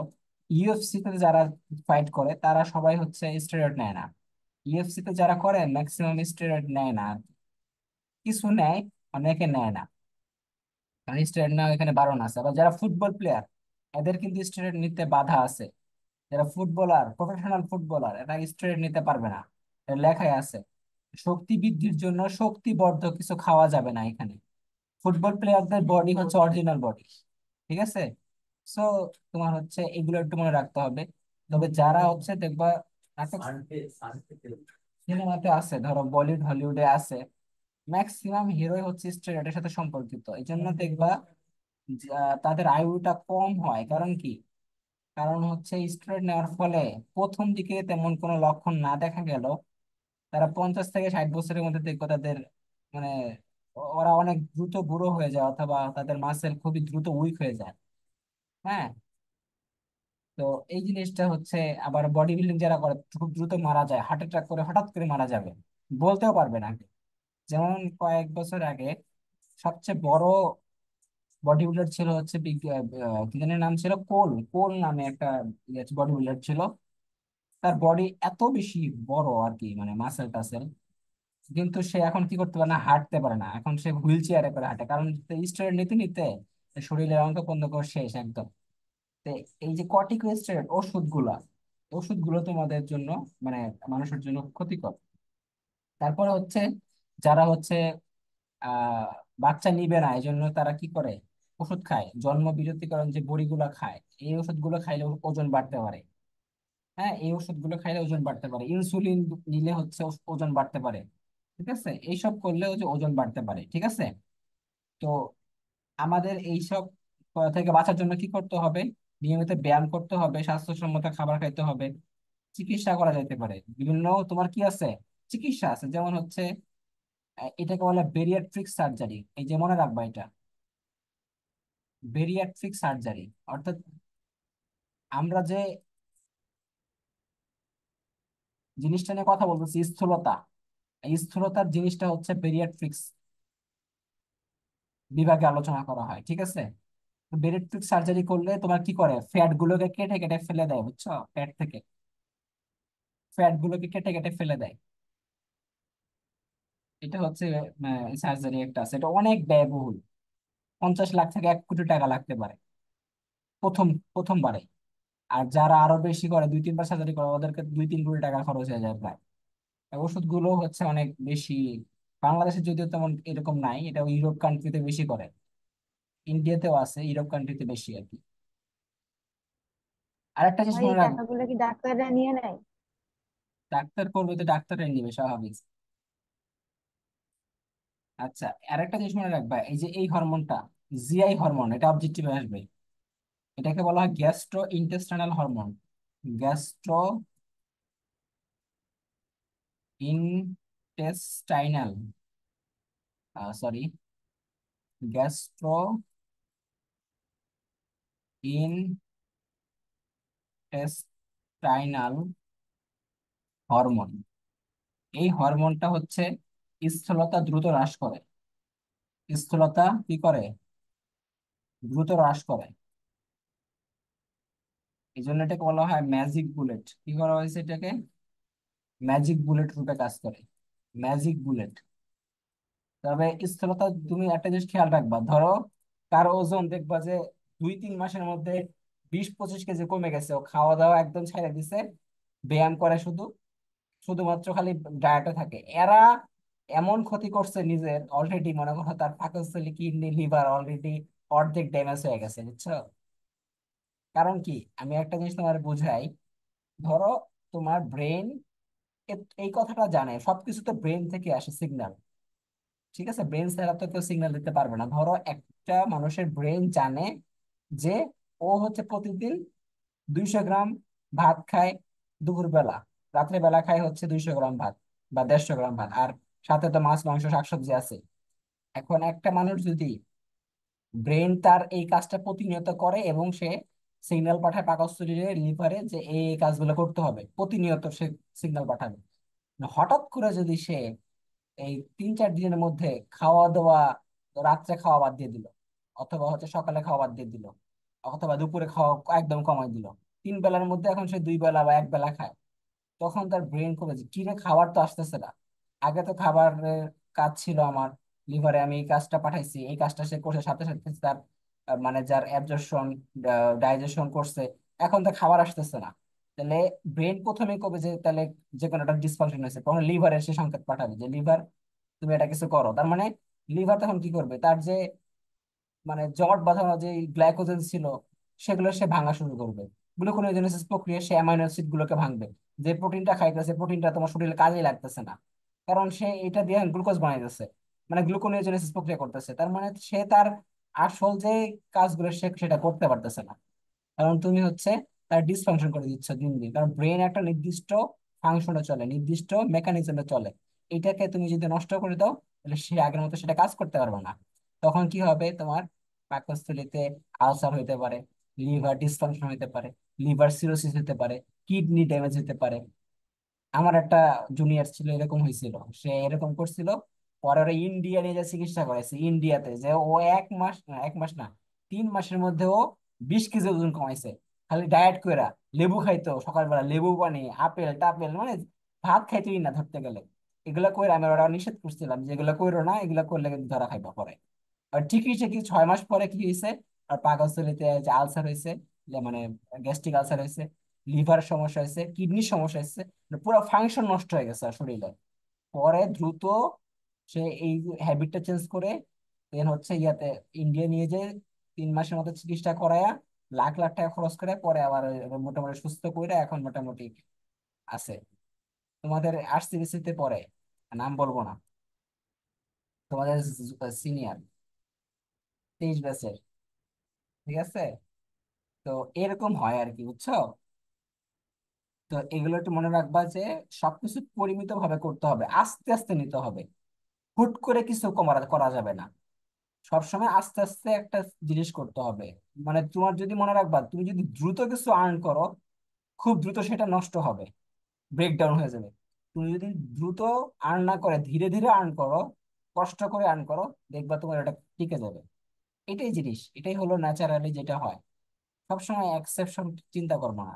ইউএফসি তে যারা ফাইট করে তারা সবাই হচ্ছে স্টেরয়েড নেয় না। ইউএফসি তে যারা করে ম্যাক্সিমাম স্টেরয়েড নেয় না, কিছু নেয়, অনেকে নেয় না, কারণ স্টেরয়েড নেওয়া এখানে বারণ আছে। আবার যারা ফুটবল প্লেয়ার, এদের কিন্তু স্টেরয়েড নিতে বাধা আছে। যারা ফুটবলার, প্রফেশনাল ফুটবলার, এরা স্টেরয়েড নিতে পারবে না, এটা লেখাই আছে। শক্তি বৃদ্ধির জন্য শক্তিবর্ধক কিছু খাওয়া যাবে না এখানে। ফুটবল প্লেয়ারদের বডি হচ্ছে অরিজিনাল বডি, ঠিক আছে? সো তোমার হচ্ছে এগুলো একটু মনে রাখতে হবে। তবে যারা হচ্ছে দেখবা নাটক সিনেমাতে আছে, ধরো বলিউড হলিউডে আছে, ম্যাক্সিমাম হিরোই হচ্ছে স্টেরয়েডের সাথে সম্পর্কিত। এই জন্য দেখবা তাদের আয়ুটা কম হয়। কারণ কি, কারণ হচ্ছে স্টেরয়েড নেওয়ার ফলে প্রথম দিকে তেমন কোনো লক্ষণ না দেখা গেল, তারা 50 থেকে 60 বছরের মধ্যে দেখবো তাদের মানে ওরা অনেক দ্রুত বুড়ো হয়ে যায়, অথবা তাদের মাসেল খুবই দ্রুত উইক হয়ে যায়। হ্যাঁ, তো এই জিনিসটা হচ্ছে, আবার বডি বিল্ডিং যারা করে খুব দ্রুত মারা যায়, হার্ট অ্যাটাক করে হঠাৎ করে মারা যাবে, বলতেও পারবে না। যেমন কয়েক বছর আগে সবচেয়ে বড় বডি বিল্ডার ছিল হচ্ছে কি জানি নাম ছিল, কোল কোল নামে একটা বডি বিল্ডার ছিল। তার বডি এত বেশি বড় আর কি, মানে মাসেল টাসেল, কিন্তু সে এখন কি করতে পারে না, হাঁটতে পারে না, এখন সে হুইল চেয়ারে করে হাঁটে। কারণ স্টেরয়েড নিতে নিতে শরীরের অঙ্গ প্রত্যঙ্গ শেষ একদম। তো এই যে কর্টিকোস্টেরয়েড ওষুধ গুলা, ওষুধগুলো তোমাদের জন্য মানে মানুষের জন্য ক্ষতিকর। তারপরে হচ্ছে যারা হচ্ছে আহ বাচ্চা নিবে না, এই জন্য তারা কি করে, ওষুধ খায়, জন্ম বিরতিকরণ যে বড়িগুলো খায়, এই ওষুধগুলো খাইলে ওজন বাড়তে পারে। হ্যাঁ, এই ওষুধগুলো খাইলে ওজন বাড়তে পারে, ইনসুলিন নিলে হচ্ছে ওজন বাড়তে পারে। ঠিক আছে, এইসব করলে হচ্ছে ওজন বাড়তে পারে। ঠিক আছে, তো আমাদের এইসব থেকে বাঁচার জন্য কি করতে হবে? নিয়মিত ব্যায়াম করতে হবে, স্বাস্থ্যসম্মত খাবার খাইতে হবে। চিকিৎসা করা যেতে পারে, বিভিন্ন তোমার কি আছে, চিকিৎসা আছে, যেমন হচ্ছে এটাকে বলে বেরিয়াট্রিক সার্জারি। এই যে মনে রাখবা এটা, বেরিয়াট্রিক সার্জারি অর্থাৎ আমরা যে জিনিসটা নিয়ে কথা বলতেছি, স্থূলতা, এই স্থূলতার জিনিসটা হচ্ছে বেরিয়াট্রিক্স বিভাগে আলোচনা করা হয়। ঠিক আছে, বেরিয়াট্রিক সার্জারি করলে তোমার কি করে, ফ্যাট গুলোকে কেটে কেটে ফেলে দেয়, বুঝছো? ফ্যাট থেকে ফ্যাট গুলোকে কেটে কেটে ফেলে দেয়। এটা হচ্ছে সার্জারি একটা আছে, এটা অনেক ব্যয়বহুল। 50 লাখ থেকে 1 কোটি টাকা লাগতে পারে প্রথম প্রথমবারে। আর যারা আরো বেশি করে, 2-3 বার সার্জারি করে, ওদেরকে 2-3 কোটি টাকা খরচ হয়ে যায় প্রায়। আর ওষুধগুলো হচ্ছে অনেক বেশি। বাংলাদেশে যদিও তেমন এরকম নাই, এটা ইউরোপ কান্ট্রিতে বেশি করে, ইন্ডিয়াতেও আছে, ইউরোপ কান্ট্রিতে বেশি আর কি। আরেকটা জিনিস ভাই, মনে এই রাখবো, টাকাগুলো কি ডাক্তাররা নিয়ে নেয়? ডাক্তার করবে তো ডাক্তাররাই নিবে, স্বাভাবিক। আচ্ছা, আরেকটা জিনিস মনে রাখবা, এই যে এই হরমোনটা, জিআই হরমোন, এটা অবজেক্টিভে আসবে। এটাকে বলা হয় gastro intestinal hormone. Gastro intestinal, sorry, gastro intestinal hormone. এই হরমোনটা হচ্ছে স্থূলতা দ্রুত হ্রাস করে। স্থূলতা কি করে, দ্রুত হ্রাস করে। এই জন্য এটাকে বলা হয় ম্যাজিক বুলেট। কি করা হয়েছে এটাকে, ম্যাজিক বুলেট রূপে কাজ করে, ম্যাজিক বুলেট। তবে স্থূলতা তুমি একটা জিনিস খেয়াল রাখবা, ধরো কার ওজন দেখবা যে 2-3 মাসের মধ্যে 20-25 কেজি কমে গেছে, ও খাওয়া দাওয়া একদম ছেড়ে দিছে, ব্যায়াম করে শুধু, শুধুমাত্র খালি ডায়েটে থাকে। এরা এমন ক্ষতি করছে নিজের, অলরেডি মনে করো তার পাকস্থলী, কিডনি, লিভার অলরেডি অর্ধেক ড্যামেজ হয়ে গেছে, বুঝছো? কারণ কি, আমি একটা জিনিস তোমার বুঝাই। ধরো তোমার ব্রেন এই কথাটা জানে, সবকিছু তো ব্রেন থেকে আসে সিগন্যাল। ঠিক আছে, ব্রেন ছাড়া তো কেউ সিগন্যাল দিতে পারবে না। ধরো একটা মানুষের ব্রেন জানে যে ও হচ্ছে প্রতিদিন 200 গ্রাম ভাত খায় দুপুরবেলা, রাত্রে বেলা খায় হচ্ছে 200 গ্রাম ভাত বা 150 গ্রাম ভাত, আর সাথে তো মাছ মাংস শাকসবজি আছে। এখন একটা মানুষ যদি, ব্রেন তার এই কাজটা প্রতিনিয়ত করে এবং সে সিগন্যাল পাঠায় পাকস্থলীতে, লিভারে, যে এই এই কাজগুলো করতে হবে, প্রতিনিয়ত সে সিগন্যাল পাঠাবে। হঠাৎ করে যদি সে এই 3-4 দিনের মধ্যে খাওয়া দাওয়া, রাত্রে খাওয়া বাদ দিয়ে দিল, অথবা হচ্ছে সকালে খাওয়া বাদ দিয়ে দিল, অথবা দুপুরে খাওয়া একদম কমাই দিল, 3 বেলার মধ্যে এখন সে 2 বেলা বা 1 বেলা খায়, তখন তার ব্রেন করবে যে কিরে, খাবার তো আসতেছে না, আগে তো খাবারের কাজ ছিল আমার লিভারে, আমি এই কাজটা পাঠাইছি, এই কাজটা সে করছে, সাথে সাথে তার মানে যার অ্যাবজর্পশন, ডাইজেশন করছে, এখন তো খাবার আসতেছে না। তাহলে ব্রেন প্রথমে করবে যে তাহলে যে কোনো একটা ডিসফাংশন হয়েছে, তখন লিভারের সে সংকেত পাঠাবে যে লিভার তুমি এটা কিছু করো। তার মানে লিভার তখন কি করবে, তার যে মানে জমাট বাঁধানো যে গ্লাইকোজেন ছিল, সেগুলো সে ভাঙা শুরু করবে। গ্লুকোনিওজেনেসিস প্রক্রিয়া, সে অ্যামাইনো অ্যাসিড গুলোকে ভাঙবে। যে প্রোটিনটা খাইতেছে, প্রোটিনটা তোমার শরীরে কাজেই লাগতেছে না, কারণ সে এটা দিয়ে গ্লুকোজ বানাইতেছে, মানে গ্লুকোনিওজেনেসিস প্রক্রিয়া করতেছে। তার মানে সে তার আসল যে কাজগুলো সে সেটা করতে পারতেছে না, কারণ তুমি হচ্ছে তার ডিসফাংশন করে দিচ্ছ দিন দিন। কারণ ব্রেন একটা নির্দিষ্ট ফাংশনে চলে, নির্দিষ্ট মেকানিজমে চলে। এটাকে তুমি যদি নষ্ট করে দাও, তাহলে সে আগের মতো সেটা কাজ করতে পারবে না। তখন কি হবে, তোমার পাকস্থলীতে আলসার হইতে পারে, লিভার ডিসফাংশন হইতে পারে, লিভার সিরোসিস হতে পারে, কিডনি ড্যামেজ হতে পারে। আমার একটা জুনিয়র ছিল, এরকম হয়েছিল, সে এরকম করছিল। পরে ওরা ইন্ডিয়া নিয়ে যা চিকিৎসা করাইছে, ইন্ডিয়াতে যে ও 1 মাস না, 1 মাস না, 3 মাসের মধ্যে ও 20 কেজি ওজন কমাইছে। খালি ডায়েট কইরা, লেবু খাইতো সকালবেলা, লেবু পানি, আপেল টাপেল, মানে ভাত খাইতোই না ধরতে গেলে। এগুলা কইরা আমি ওরা নিষেধ করছিলাম যে এগুলা কইরো না, এগুলা করলে কিন্তু ধরা খাইবা পরে। আর ঠিকই সে কি 6 মাস পরে কি হয়েছে, আর পাকস্থলীতে যে আলসার হয়েছে, মানে গ্যাস্ট্রিক আলসার হয়েছে। লিভার সমস্যা হয়েছে, কিডনির সমস্যা হয়েছে, মানে পুরো ফাংশন নষ্ট হয়ে গেছে আর শরীরে। পরে দ্রুত সে এই হ্যাবিটটা চেঞ্জ করে দেন হচ্ছে ইয়াতে ইন্ডিয়া নিয়ে যায়, 3 মাসের মতো চিকিৎসা করায়া লাখ লাখ টাকা খরচ করে পরে আবার ওই মোটামুটি সুস্থ করে এখন মোটামুটি আছে। তোমাদের আরসিবিসি তে পড়ে, নাম বলবো না, তোমাদের সিনিয়র, 23 ব্যাচের। ঠিক আছে। তো এরকম হয় আর কি, বুঝছো? তো এগুলো একটু মনে রাখবা যে সবকিছু পরিমিত ভাবে করতে হবে, আস্তে আস্তে নিতে হবে, হুট করে কিছু করা যাবে না। সবসময় আস্তে আস্তে একটা জিনিস করতে হবে। মানে তোমার যদি মনে রাখবা, তুমি যদি দ্রুত কিছু আর্ন করো, খুব দ্রুত সেটা নষ্ট হবে, ব্রেকডাউন হয়ে যাবে। তুমি যদি দ্রুত আর্ন না করে ধীরে ধীরে আর্ন করো, কষ্ট করে আর্ন করো, দেখবা তোমার এটা টিকে যাবে। এটাই জিনিস, এটাই হলো ন্যাচারালি যেটা হয়। সবসময় এক্সেপশন চিন্তা করবো না।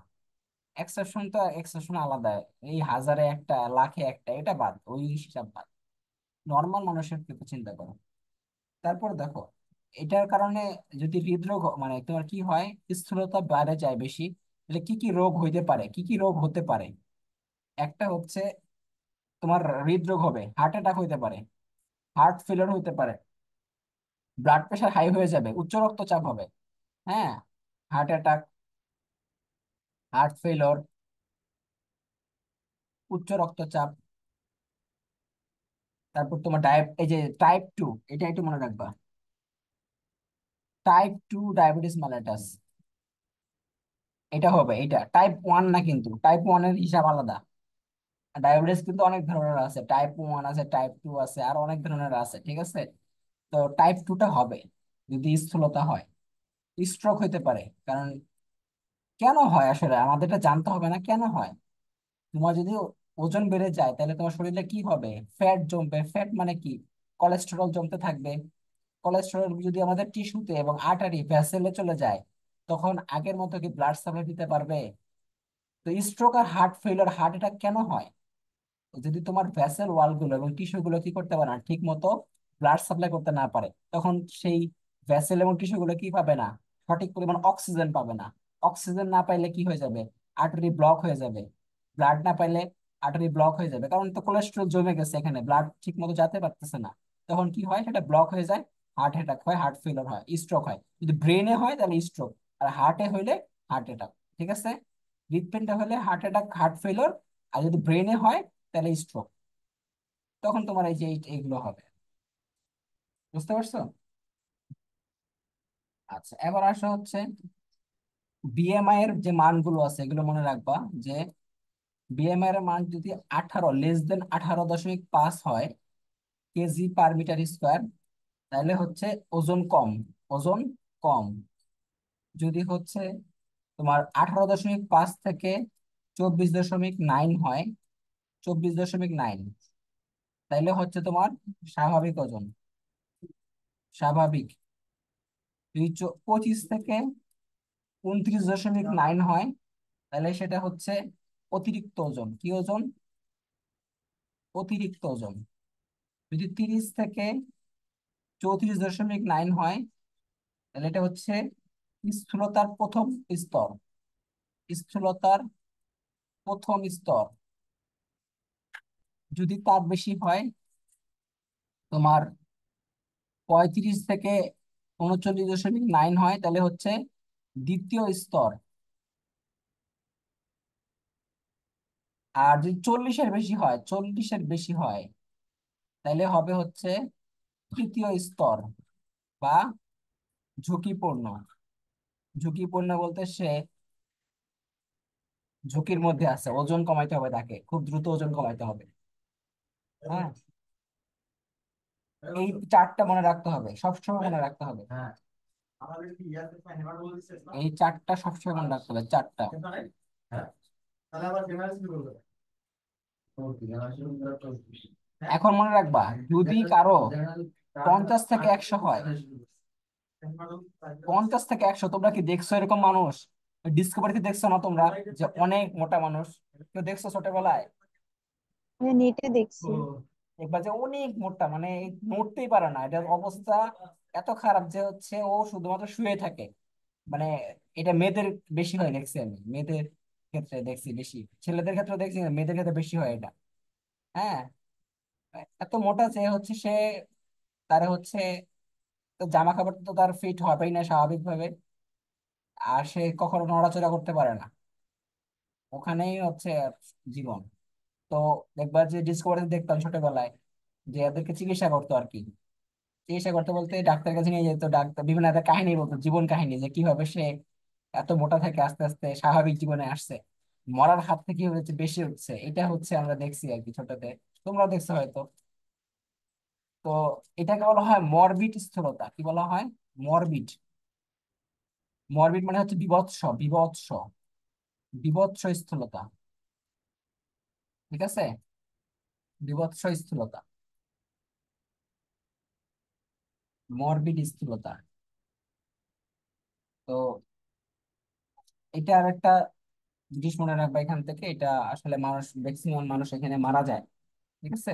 এক্সেপশন তো এক্সেপশন আলাদা, এই হাজারে একটা লাখে একটা, এটা বাদ, ওই হিসাব বাদ। নর্মাল মানুষের কিন্তু চিন্তা করো। তারপর দেখো, এটার কারণে যদি হৃদরোগ মানে তোমার কি হয়, স্থূলতা বেড়ে যায় বেশি, তাহলে কি কি রোগ হইতে পারে, কি কি রোগ হতে পারে? একটা হচ্ছে তোমার হৃদরোগ হবে, হার্ট অ্যাটাক হইতে পারে, হার্ট ফেলিওর হইতে পারে, ব্লাড প্রেশার হাই হয়ে যাবে, উচ্চ রক্তচাপ হবে। হ্যাঁ, হার্ট অ্যাটাক, হার্ট ফেলিওর, উচ্চ রক্তচাপ। তারপর তোমার এই যে টাইপ 2, এটা একটু মনে রাখবা, টাইপ 2 ডায়াবেটিস মেলাইটাস, এটা হবে। এটা টাইপ 1 না, কিন্তু টাইপ 1 এর হিসাব আলাদা। ডায়াবেটিস কিন্তু অনেক ধরনের আছে, টাইপ 1 আছে, টাইপ 2 আছে, আর অনেক ধরনের আছে, ঠিক আছে? তো টাইপ 2টা হবে যদি স্থূলতা হয়। স্ট্রোক হইতে পারে, কারণ কেন হয় আসলে আমাদের এটা জানতে হবে না কেন হয়। তোমার যদি ওজন বেড়ে যায় তাহলে তোমার শরীরে কি হবে? ফ্যাট জমবে। ফ্যাট মানে কি? কোলেস্টেরল জমতে থাকবে। কোলেস্টেরল যদি আমাদের টিস্যুতে এবং আর্টারি ভেসেলে চলে যায়, তখন আগের মতো কি ব্লাড সাপ্লাই দিতে পারবে? তো স্ট্রোক আর হার্ট ফেলিওর, হার্ট অ্যাটাক কেন হয়? যদি তোমার ভেসেল ওয়াল গুলো এবং টিস্যু গুলো কি করতে পারে না, ঠিক মতো ব্লাড সাপ্লাই করতে না পারে, তখন সেই ভেসেল এবং টিস্যু গুলো কি পাবে না, সঠিক পরিমাণ অক্সিজেন পাবে না। অক্সিজেন না পাইলে কি হয়ে যাবে? আর্টারি ব্লক হয়ে যাবে। ব্লাড না পাইলে আর্টারি ব্লক হয়ে যাবে, কারণ তো কোলেস্ট্রল জমে গেছে এখানে, ব্লাড ঠিক মতো যেতে পারতেছে না। তখন কি হয়, সেটা ব্লক হয়ে যায়, হার্ট অ্যাটাক হয়, হার্ট ফেলিওর হয়, স্ট্রোক হয়। যদি ব্রেনে হয় তাহলে স্ট্রোক, আর হার্টে হইলে হার্ট অ্যাটাক। ঠিক আছে? হৃদপিণ্ডে হলে হার্ট অ্যাটাক, হার্ট ফেলিওর। আর যদি ব্রেনে হয় তাহলে স্ট্রোক। তখন তোমার এই যে এইগুলো হবে। বুঝতে পারছো? আচ্ছা, এবার আসা হচ্ছে বিএমআই এর যে মানগুলো আছে এগুলো মনে রাখবা, যে বিএমআই এর মান যদি 18, <18.5 হয় kg/m², তাহলে হচ্ছে ওজন কম। ওজন কম। যদি হচ্ছে তোমার 18.5 থেকে 24.9 হয়, 24.9, তাহলে হচ্ছে তোমার স্বাভাবিক ওজন, স্বাভাবিক। যদি 25 থেকে 29.9 হয়, তাহলে সেটা হচ্ছে অতিরিক্ত ওজন। কি ওজন? অতিরিক্ত ওজন। যদি 30 থেকে 34.9 হয়, তাহলে এটা হচ্ছে স্থূলতার প্রথম স্তর, স্থূলতার প্রথম স্তর। যদি তার বেশি হয়, তোমার 35 থেকে 39.9 হয়, তাহলে হচ্ছে দ্বিতীয় স্তর। আর যদি 40-এর বেশি হয়, 40-এর বেশি হয়, তাহলে হবে হচ্ছে তৃতীয় স্তর বা ঝুঁকিপূর্ণ। ঝুঁকিপূর্ণ বলতে সে ঝুঁকির মধ্যে আছে, ওজন কমাইতে হবে, তাকে খুব দ্রুত ওজন কমাইতে হবে। হ্যাঁ, এই চারটা মনে রাখতে হবে, সবসময় মনে রাখতে হবে। এই চারটা সবসময় মনে রাখতে হবে, চারটা। এখন মনে রাখবা, যদি কারো 50 থেকে 100 হয়, 50 থেকে 100, তোমরা কি দেখছো এরকম মানুষ? ডিসকভারিতে দেখছো না তোমরা, যে অনেক মোটা মানুষ? কেউ দেখছো ছোটবেলায়? আমি নেটে দেখছি। দেখবা যে অনেক মোটা, মানে নড়তেই পারে না, এটার অবস্থা এত খারাপ যে হচ্ছে ও শুধুমাত্র শুয়ে থাকে। মানে এটা মেয়েদের বেশি হয় দেখছি আমি, মেয়েদের ক্ষেত্রে দেখছি বেশি, ছেলেদের ক্ষেত্রে দেখছি না, মেয়েদের ক্ষেত্রে বেশি হয় এটা। হ্যাঁ, এত মোটা যে হচ্ছে সে, তার হচ্ছে তো জামা কাপড় তো তার ফিট হবেই না স্বাভাবিকভাবে, আর সে কখনো নড়াচড়া করতে পারে না, ওখানেই হচ্ছে জীবন। তো একবার যে ডিসকভারিতে দেখতাম ছোটবেলায়, যে এদেরকে চিকিৎসা করতো আর কি, চিকিৎসা করতে বলতে ডাক্তার কাছে নিয়ে যেত, ডাক্তার বিভিন্ন একটা কাহিনী বলতো, জীবন কাহিনী, যে কিভাবে সে এত মোটা থেকে আস্তে আস্তে স্বাভাবিক জীবনে আসছে, মরার হাত থেকে হচ্ছে বেশি উঠছে। এটা হচ্ছে আমরা দেখছি আর কি ছোটতে, তোমরা দেখছো হয়তো। তো এটাকে বলা হয় মরবিড স্থূলতা। কি বলা হয়? মরবিড। মরবিড মানে হচ্ছে বিভৎস, বিভৎস, বিভৎস স্থূলতা। ঠিক আছে, বিভৎস স্থূলতা, মরবিড স্থূলতা। তো এটা আর একটা জিনিস মনে রাখবা এখান থেকে, এটা আসলে মানুষ, ম্যাক্সিমাম মানুষ এখানে মারা যায়। ঠিক আছে,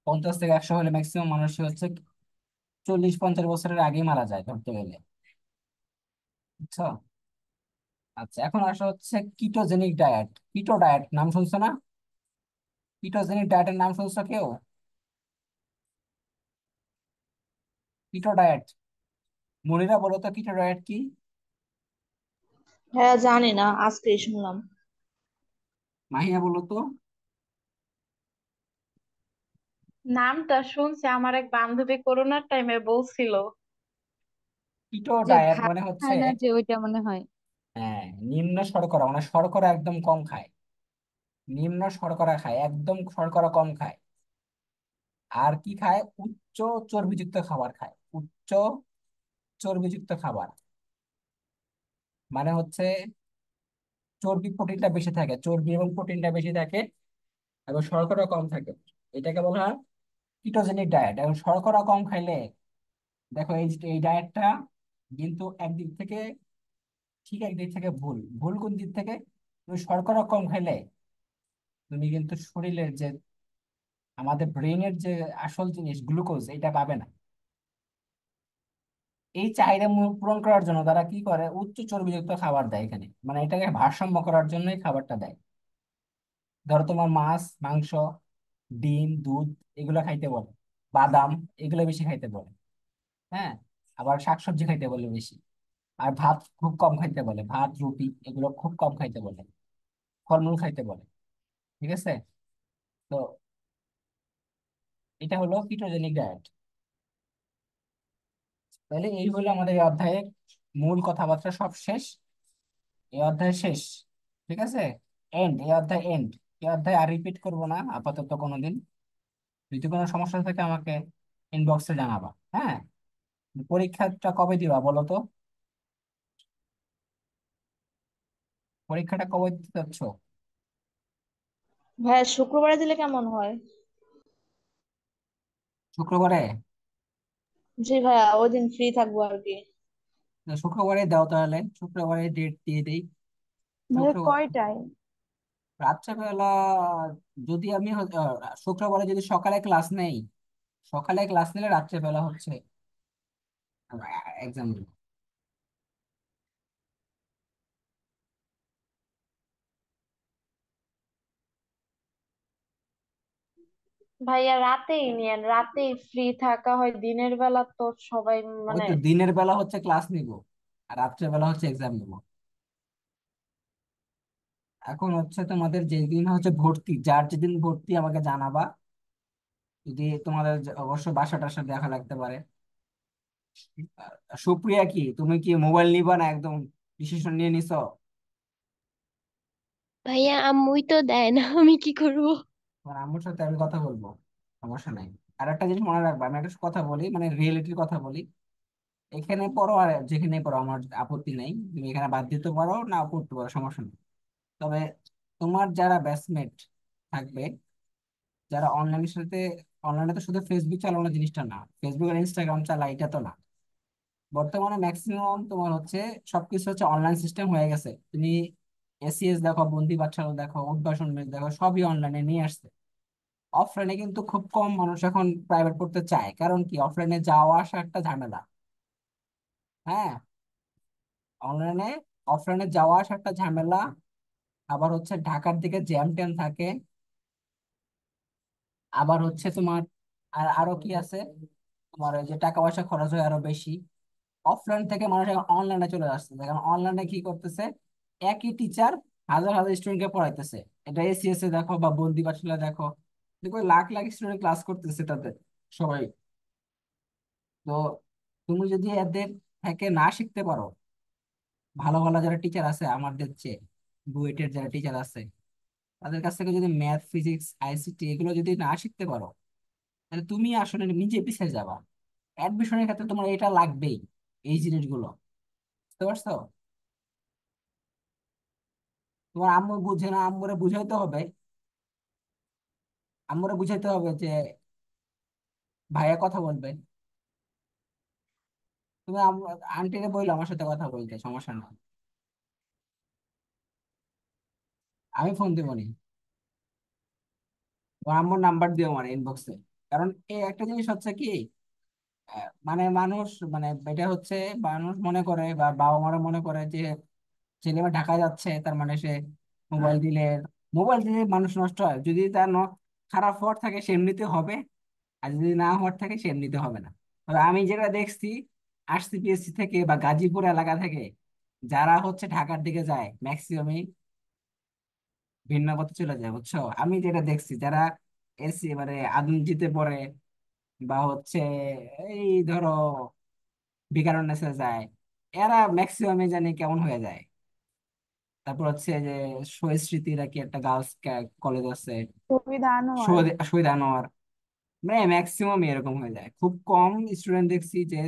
50 থেকে 100 হলে ম্যাক্সিমাম মানুষ হচ্ছে 40-50 বছরের আগেই মারা যায় ধরতে গেলে। বুঝছো? আচ্ছা, এখন আসা হচ্ছে কিটোজেনিক ডায়েট। কিটো ডায়েট নাম শুনছো না? কিটোজেনিক ডায়েটের নাম শুনছো কেউ? কিটো ডায়েট, মনিরা বলো তো কিটো ডায়েট কি? হ্যাঁ, জানি না, আজকেই শুনলাম। মাহিয়া বলো তো। নামটা শুনছি, আমার এক বান্ধবী করোনার টাইমে বলছিল। কিটো যে ডায়েট ভাত মানে হচ্ছে, খায় না, যে ওইটা মনে হয়। হ্যাঁ, নিম্ন শর্করা, মানে শর্করা একদম কম খায়, নিম্ন শর্করা খায়, একদম শর্করা কম খায়। আর কি খায়? উচ্চ চর্বিযুক্ত খাবার খায়, উচ্চ চর্বিযুক্ত খাবার। মানে হচ্ছে চর্বি প্রোটিনটা বেশি থাকে, চর্বি এবং প্রোটিনটা বেশি থাকে, এবং শর্করা কম থাকে। এটাকে বলা হয় কিটোজেনিক ডায়েট। এবং শর্করা কম খাইলে, দেখো এই ডায়েটটা কিন্তু একদিক থেকে ঠিক, একদিক থেকে ভুল। ভুল কোন দিক থেকে? তুমি শর্করা কম খাইলে তুমি কিন্তু শরীরের যে, আমাদের ব্রেনের যে আসল জিনিস গ্লুকোজ, এটা পাবে না। এই চাহিদা পূরণ করার জন্য তারা কি করে? উচ্চ চর্বিযুক্ত খাবার দেয় এখানে, মানে এটাকে ভারসাম্য করার জন্যই খাবারটা দেয়। ধরো তোমার মাছ, মাংস, ডিম, দুধ, এগুলো খাইতে বলে, বাদাম, এগুলো বেশি খাইতে বলে। হ্যাঁ, আবার শাকসবজি খাইতে বলে বেশি। আর ভাত খুব কম খাইতে বলে, ভাত, রুটি এগুলো খুব কম খাইতে বলে। ফলমূল খাইতে বলে। ঠিক আছে, তো এটা হলো কিটোজেনিক ডায়েট। তাহলে এই হলো আমাদের এই অধ্যায়ের মূল কথাবার্তা, সব শেষ, এই অধ্যায় শেষ। ঠিক আছে, এন্ড, এই অধ্যায় এন্ড। এই অধ্যায় আর রিপিট করবো না আপাতত কোনোদিন। যদি কোনো সমস্যা থাকে আমাকে ইনবক্সে জানাবা। হ্যাঁ, পরীক্ষাটা কবে দিবা বলো তো? পরীক্ষাটা কবে দিতে চাচ্ছ? ভাইয়া, শুক্রবারে দিলে কেমন হয়? শুক্রবারে? জি ভাইয়া, ওই দিন ফ্রি থাকবো আর কি। তো শুক্রবারে দাও তাহলে, শুক্রবারে ডেট দিয়ে দেই। ভাইয়া, শুক্রবার কয়টায়? রাত্রেবেলা, যদি আমি শুক্রবারে যদি সকালে ক্লাস নেই, সকালে ক্লাস নিলে রাত্রেবেলা হচ্ছে এক্সাম দিব। ভাইয়া রাতেই নিয়েন, রাতেই ফ্রি থাকা হয়, দিনের বেলা তো সবাই ওই মানে। তো দিনের বেলা হচ্ছে ক্লাস নিব, আর রাত্রের বেলা হচ্ছে এক্সাম নিব। এখন হচ্ছে তোমাদের যেদিন হচ্ছে ভর্তি, যার যেদিন ভর্তি আমাকে জানাবা। যদি তোমাদের অবশ্য বাসা টাসা দেখা লাগতে পারে। সুপ্রিয়া, কি তুমি কি মোবাইল নিবা না একদম ডিসিশন নিয়ে নিছো? ভাইয়া আম্মুই তো দেয় না, আমি কি করব? তোমার আম্মুর সাথে আমি কথা বলবো, সমস্যা নাই। আর একটা জিনিস মনে রাখবা, আমি একটা কথা বলি, মানে রিয়েলিটির কথা বলি। এখানে পড়ো আর যেখানে পড়ো আমার আপত্তি নেই, তুমি এখানে বাদ দিতে পারো, না পড়তে পারো, সমস্যা নেই। তবে তোমার যারা ব্যাচমেট থাকবে, যারা অনলাইনের সাথে, অনলাইনে তো শুধু ফেসবুক চালানো জিনিসটা না, ফেসবুক আর ইনস্টাগ্রাম চালা এটা তো না। বর্তমানে ম্যাক্সিমাম তোমার হচ্ছে সবকিছু হচ্ছে অনলাইন সিস্টেম হয়ে গেছে। তুমি এসিএস দেখো, বন্দি বাচ্চারা দেখো, উদ্ভাসন মেট দেখো, সবই অনলাইনে নিয়ে আসছে। অফলাইনে কিন্তু খুব কম মানুষ এখন প্রাইভেট পড়তে চায়, কারণ কি? অফলাইনে যাওয়া আসা একটা ঝামেলা। হ্যাঁ, অনলাইনে, অফলাইনে যাওয়া আসা একটা ঝামেলা। আবার হচ্ছে ঢাকার দিকে জ্যাম ট্যাম থাকে। আবার হচ্ছে তোমার আর আরো কি আছে, তোমার ওই যে টাকা পয়সা খরচ হয় আরো বেশি। অফলাইন থেকে মানুষ এখন অনলাইনে চলে আসছে, এখন অনলাইনে কি করতেছে, একই টিচার হাজার হাজার স্টুডেন্টকে পড়াইতেছে। এটা এসিএস এ দেখো বা বন্দি পাঠশালা দেখো, দেখো লাখ লাখ স্টুডেন্ট ক্লাস করতেছে তাদের সবাই। তো তুমি যদি এদের থেকে না শিখতে পারো, ভালো ভালো যারা টিচার আছে আমাদের চেয়ে, বুয়েটের যারা টিচার আছে, তাদের কাছ থেকে যদি ম্যাথ ফিজিক্স আইসিটি এগুলো যদি না শিখতে পারো, তাহলে তুমি আসলে নিজে পিছিয়ে যাবা। অ্যাডমিশনের ক্ষেত্রে তোমার এটা লাগবেই, এই জিনিসগুলো। বুঝতে পারছো? তোমার আম্মু বুঝে না, আম্মুরে বুঝাইতে হবে। আম্মুরে বুঝাইতে হবে যে ভাইয়া কথা বলবে। তুমি আন্টিরে বললো আমার সাথে কথা বলতে, সমস্যা না। আমি ফোন দিব নি, তোমার আম্মুর নাম্বার দিও আমার ইনবক্সে। কারণ এই একটা জিনিস হচ্ছে কি, মানে মানুষ, মানে এটা হচ্ছে মানুষ মনে করে বা বাবা মারা মনে করে যে ছেলে মেয়ে ঢাকা যাচ্ছে তার মানে সে মোবাইল দিলে, মোবাইল দিলে মানুষ নষ্ট হয়। যদি তার খারাপ হওয়ার থাকে সে এমনিতে হবে, আর যদি না হওয়ার থাকে সে এমনিতে হবে না। তবে আমি যেটা দেখছি, আসছি পিএসসি থেকে বা গাজীপুর এলাকা থেকে যারা হচ্ছে ঢাকার দিকে যায় ম্যাক্সিমামই ভিন্ন পথে চলে যায়। বুঝছো? আমি যেটা দেখছি যারা এসি মানে আদমজিতে পড়ে বা হচ্ছে এই ধরো বিকারুন্নেসে যায়, এরা ম্যাক্সিমামই জানি কেমন হয়ে যায়। তারপর হচ্ছে যে শহীদ স্মৃতি নাকি একটা গার্লস কলেজ আছে, সুবিধা আনোয়ার। শহীদ শহীদ আনোয়ার, মানে ম্যাক্সিমাম এরকম হয়ে যায়। খুব কম স্টুডেন্ট দেখছি যে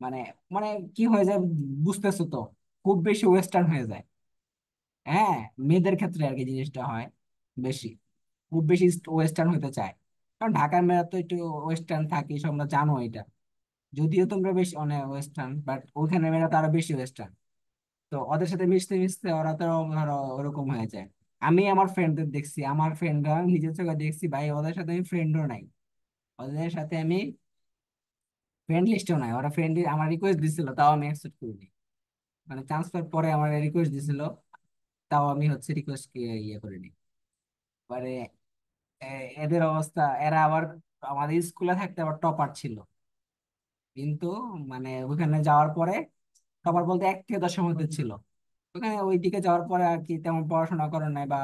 মানে, মানে কি হয়ে যায় বুঝতেছো তো, খুব বেশি ওয়েস্টার্ন হয়ে যায়। হ্যাঁ, মেয়েদের ক্ষেত্রে আর কি জিনিসটা হয় বেশি, খুব বেশি ওয়েস্টার্ন হতে চায়। কারণ ঢাকার মেয়েরা তো একটু ওয়েস্টার্ন থাকে, সব আমরা জানো এটা। যদিও তোমরা বেশি অনেক ওয়েস্টার্ন, বাট ওখানে মেয়েরা তো আরো বেশি ওয়েস্টার্ন। তো ওদের সাথে মিশতে মিশতে ওরা তো ধরো ওরকম হয়ে যায়। আমি আমার ফ্রেন্ডদের দেখছি, আমার ফ্রেন্ডরা নিজের চোখে দেখছি ভাই, ওদের সাথে আমি ফ্রেন্ডও নাই, ওদের সাথে আমি ফ্রেন্ড লিস্টেও নাই। ওরা ফ্রেন্ড আমার রিকোয়েস্ট দিছিল, তাও আমি অ্যাকসেপ্ট করিনি। মানে চান্স পাওয়ার পরে আমার রিকোয়েস্ট দিছিল, তাও আমি হচ্ছে রিকোয়েস্ট ইয়ে করিনি। মানে এদের অবস্থা, এরা আবার আমাদের স্কুলে থাকতে আবার টপার ছিল, কিন্তু মানে ওখানে যাওয়ার পরে টপার বলতে 1 থেকে 10-এর মধ্যে ছিল। ওখানে ওই দিকে যাওয়ার পরে আর কি তেমন পড়াশোনা করে নাই বা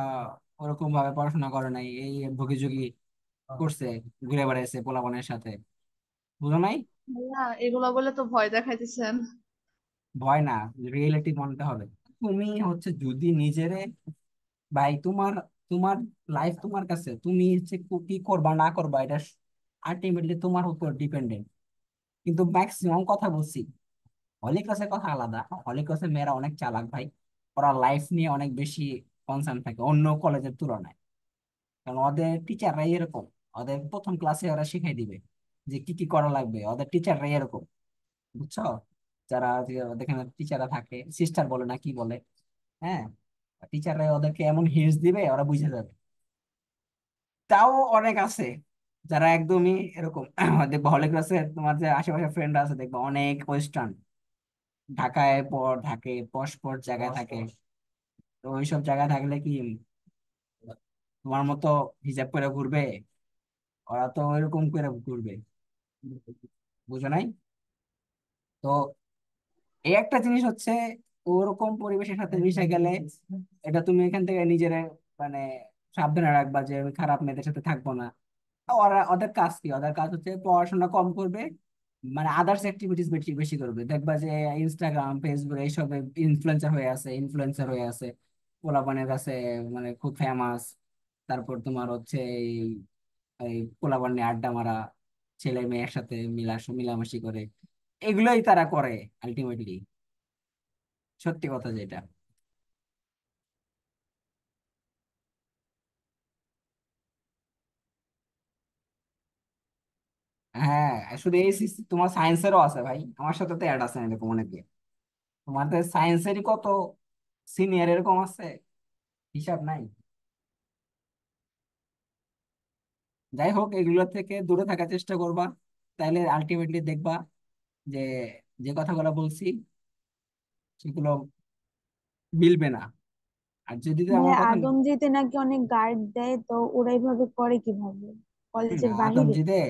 ওরকম ভাবে পড়াশোনা করে নাই, এই ভুগিচুগি করছে, ঘুরে বেড়াইছে পোলাপানের সাথে। বুঝো নাই? না, এগুলা বলে তো ভয় দেখাইতেছেন। ভয় না, রিয়েলিটি মানতে হবে। তুমি হচ্ছে যদি নিজেরে, ভাই তোমার, তোমার লাইফ তোমার কাছে, তুমি হচ্ছে কি করবা না করবা এটা আলটিমেটলি তোমার উপর ডিপেন্ডেন্ট। কিন্তু ম্যাক্সিমাম কথা বলছি, হলিক্রসের কথা আলাদা। হলিক্রসের মেয়েরা অনেক চালাক ভাই, ওরা লাইফ নিয়ে অনেক বেশি কনসার্ন থাকে অন্য কলেজের তুলনায়। কারণ ওদের টিচাররাই এরকম, ওদের প্রথম ক্লাসে ওরা শিখাই দিবে যে কি কি করা লাগবে, ওদের টিচাররাই এরকম। বুঝছো? যারা যে ওদের এখানে টিচাররা থাকে, সিস্টার বলে না কি বলে, হ্যাঁ, টিচাররা ওদেরকে এমন হিন্টস দিবে ওরা বুঝে যাবে। তাও অনেক আছে যারা একদমই এরকম দেখবো হলে ক্লাসে তোমার যে আশেপাশে ফ্রেন্ড আছে দেখবো অনেক ওয়েস্টার্ন, ঢাকায় পর থাকে, পশ পশ জায়গায় থাকে। তো ওইসব জায়গায় থাকলে কি তোমার মতো হিজাব করে ঘুরবে? ওরা তো ওইরকম করে ঘুরবে। বুঝো নাই? তো এই একটা জিনিস হচ্ছে, ওরকম পরিবেশের সাথে মিশে গেলে এটা তুমি এখান থেকে নিজের মানে সাবধানে রাখবা যে আমি খারাপ মেয়েদের সাথে থাকবো না। ওরা ওদের কাজ কি, ওদের কাজ হচ্ছে পড়াশোনা কম করবে, মানে আদার্স অ্যাক্টিভিটিস বেশি বেশি করবে। দেখবা যে ইনস্টাগ্রাম ফেসবুক এইসব ইনফ্লুয়েন্সার হয়ে আছে পোলাপানের কাছে, মানে খুব ফেমাস। তারপর তোমার হচ্ছে এই এই পোলাপান নিয়ে আড্ডা মারা, ছেলে মেয়ে একসাথে মিলামিশি করে, এগুলোই তারা করে আলটিমেটলি। সত্যি কথা যেটা। হ্যাঁ, শুধু এই তোমার সায়েন্সেরও আছে ভাই, আমার সাথে তো অ্যাড আছে এরকম অনেকে। তোমাদের সায়েন্সেরই কত সিনিয়র এরকম আছে, হিসাব নাই। যাই হোক, এগুলো থেকে দূরে থাকার চেষ্টা করবা, তাইলে আলটিমেটলি দেখবা যে যে কথাগুলো বলছি সেগুলো মিলবে না। আর যদি আমার ভাইয়া কথা আদমজিতে নাকি অনেক গার্ড দেয়, তো ওরা এইভাবে করে কিভাবে? কলেজের বাহিরে? আদমজিদে